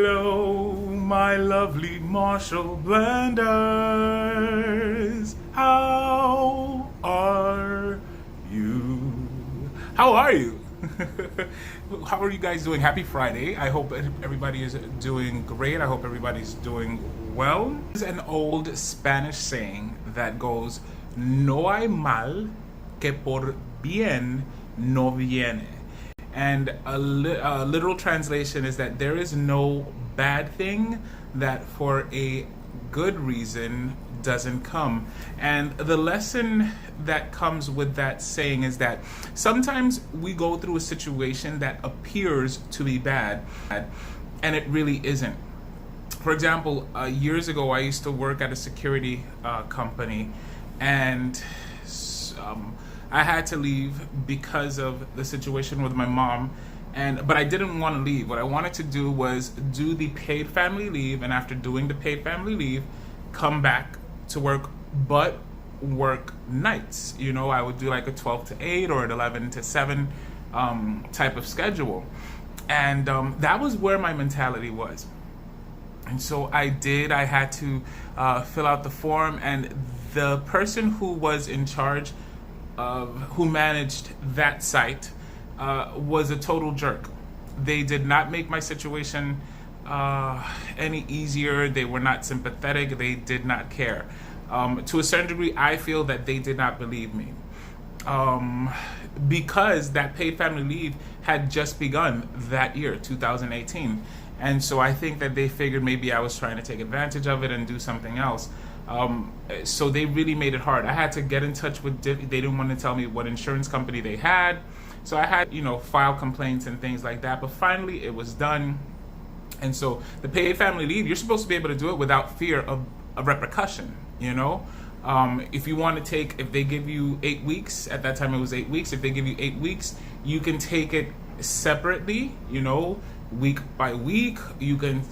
Hello, my lovely Marshall Blenders. How are you? How are you? How are you guys doing? Happy Friday. I hope everybody is doing great. I hope everybody's doing well. There's an old Spanish saying that goes, no hay mal que por bien no viene. And a literal translation is that there is no bad thing that for a good reason doesn't come. And the lesson that comes with that saying is that sometimes we go through a situation that appears to be bad, and it really isn't. For example, years ago, I used to work at a security company, and I had to leave because of the situation with my mom, but I didn't want to leave. What I wanted to do was do the paid family leave, and after doing the paid family leave, come back to work, but work nights. You know, I would do like a 12 to 8 or an 11 to 7 type of schedule, and that was where my mentality was. And so I had to fill out the form, and the person who was in charge who managed that site was a total jerk. They did not make my situation any easier. They were not sympathetic. They did not care. To a certain degree, I feel that they did not believe me. Because that paid family leave had just begun that year, 2018. And so I think that they figured maybe I was trying to take advantage of it and do something else. So they really made it hard. I had to get in touch with, they didn't want to tell me what insurance company they had. So I had, file complaints and things like that. But finally it was done. And so the paid family leave, you're supposed to be able to do it without fear of a repercussion, If you want to if they give you 8 weeks, at that time it was 8 weeks. If they give you 8 weeks, you can take it separately, week by week. You can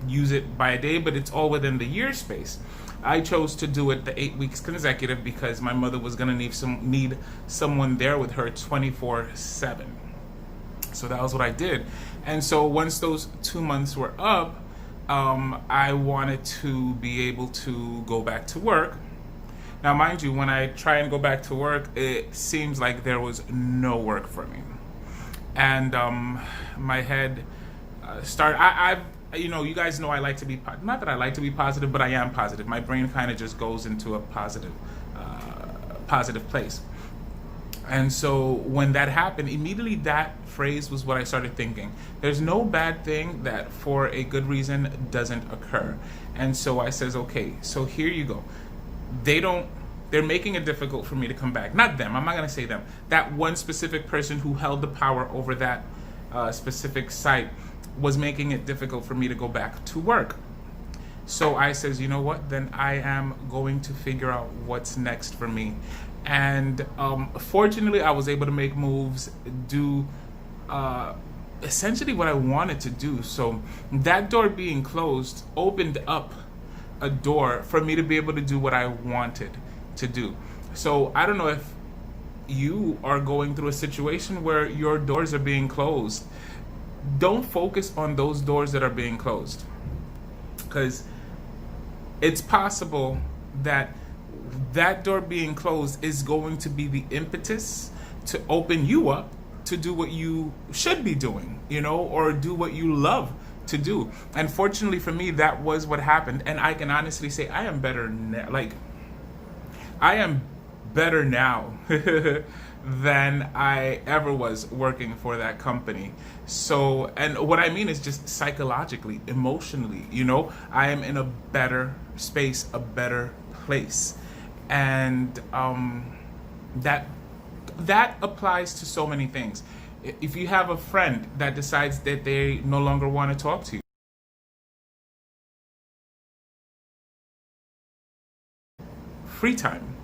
use it by a day, but it's all within the year space. I chose to do it the 8 weeks consecutive because my mother was going to need someone there with her 24/7. So that was what I did. And so once those 2 months were up, I wanted to be able to go back to work. Now, mind you, when I try and go back to work, it seems like there was no work for me. And my head started, you guys know I like to be, not that I like to be positive, but I am positive. My brain kind of just goes into a positive place. And so when that happened, immediately that phrase was what I started thinking. There's no bad thing that for a good reason doesn't occur. And so I says, okay, so here you go. They're making it difficult for me to come back. Not them, I'm not gonna say them. That one specific person who held the power over that specific site was making it difficult for me to go back to work. So I says, you know what, then I am going to figure out what's next for me. And fortunately, I was able to make moves, do essentially what I wanted to do. So that door being closed opened up a door for me to be able to do what I wanted to do. So I don't know if you are going through a situation where your doors are being closed. Don't focus on those doors that are being closed, because it's possible that that door being closed is going to be the impetus to open you up to do what you should be doing, or do what you love to do. And fortunately for me, that was what happened. And I can honestly say I am better now. I am better now than I ever was working for that company. So, and what I mean is just psychologically, emotionally, I am in a better space, a better place. And that applies to so many things. If you have a friend that decides that they no longer want to talk to you, free time,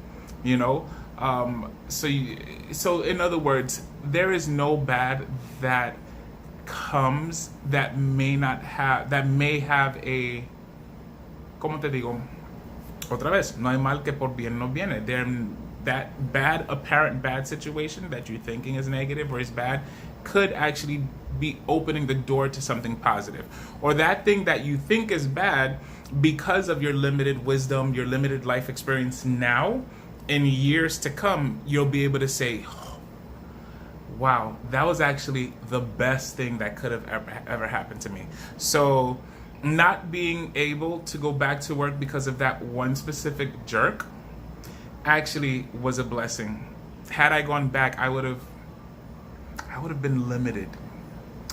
so in other words, there is no bad that comes that may have a, ¿cómo te digo? Otra vez, no hay mal que por bien no viene. That apparent bad situation that you're thinking is negative or is bad could actually be opening the door to something positive. Or that thing that you think is bad, because of your limited wisdom, your limited life experience now, in years to come, you'll be able to say, oh, wow, that was actually the best thing that could have ever happened to me. So not being able to go back to work because of that one specific jerk actually was a blessing. Had I gone back, I would have been limited.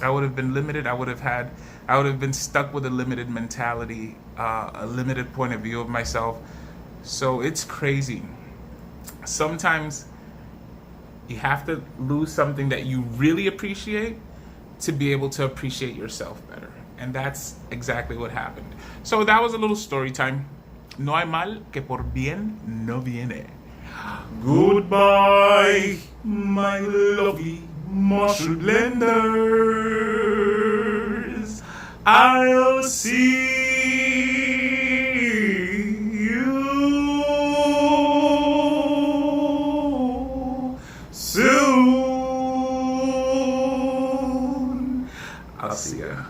I would have been stuck with a limited mentality, a limited point of view of myself. So it's crazy. Sometimes you have to lose something that you really appreciate to be able to appreciate yourself better. And that's exactly what happened. So that was a little story time. No hay mal que por bien no viene. Goodbye, my lovely Marshall blenders. I'll see you soon. I'll see ya.